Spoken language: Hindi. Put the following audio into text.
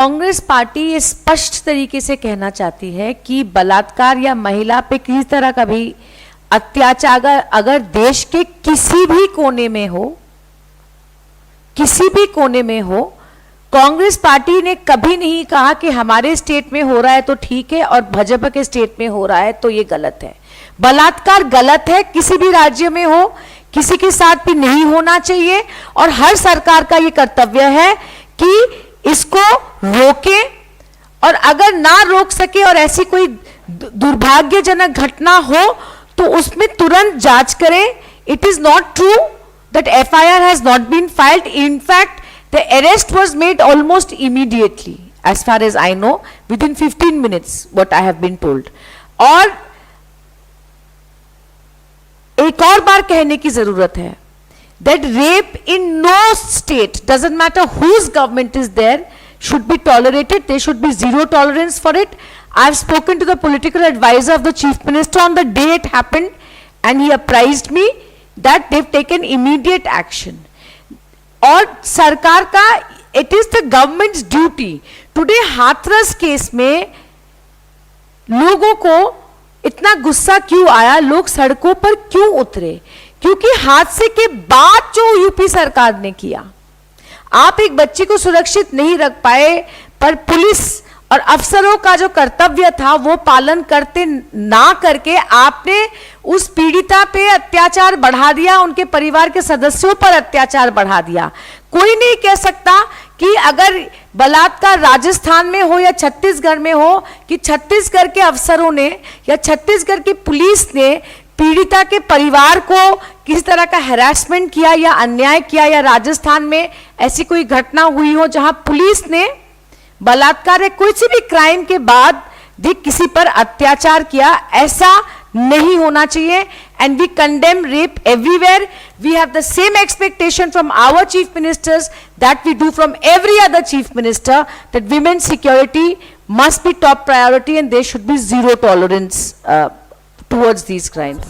कांग्रेस पार्टी ये स्पष्ट तरीके से कहना चाहती है कि बलात्कार या महिला पे किसी तरह का भी अत्याचार अगर देश के किसी भी कोने में हो, कांग्रेस पार्टी ने कभी नहीं कहा कि हमारे स्टेट में हो रहा है तो ठीक है और भाजपा के स्टेट में हो रहा है तो ये गलत है। बलात्कार गलत है, किसी भी राज्य में हो, किसी के साथ भी नहीं होना चाहिए और हर सरकार का ये कर्तव्य है कि इसको रोके और अगर ना रोक सके और ऐसी कोई दुर्भाग्यजनक घटना हो तो उसमें तुरंत जांच करें। It is not true that FIR has not been filed. In fact, the arrest was made almost immediately, as far as I know, within 15 minutes, what I have been told. और एक और बार कहने की जरूरत है that rape in no state, doesn't matter whose government is there, should be tolerated. There should be zero tolerance for it. I've spoken to the political advisor of the chief minister on the day it happened and he apprised me that they've taken immediate action. और सरकार का it is the government's duty. Today Hathras case में लोगों को इतना गुस्सा क्यों आया, लोग सड़कों पर क्यों उतरे? क्योंकि हादसे के बाद जो यूपी सरकार ने किया, आप एक बच्ची को सुरक्षित नहीं रख पाए, पर पुलिस और अफसरों का जो कर्तव्य था वो पालन करते ना करके आपने उस पीड़िता पे अत्याचार बढ़ा दिया, उनके परिवार के सदस्यों पर अत्याचार बढ़ा दिया। कोई नहीं कह सकता कि अगर बलात्कार राजस्थान में हो या छत्तीसगढ़ में हो कि छत्तीसगढ़ के अफसरों ने या छत्तीसगढ़ की पुलिस ने पीड़िता के परिवार को किसी तरह का हैरेसमेंट किया या अन्याय किया, या राजस्थान में ऐसी कोई घटना हुई हो जहां पुलिस ने बलात्कार या कोई सी भी क्राइम के बाद भी किसी पर अत्याचार किया। ऐसा नहीं होना चाहिए। And we condemn rape everywhere. We have the same expectation from our chief ministers that we do from every other chief minister, that women security must be top priority and there should be zero tolerance towards these crimes.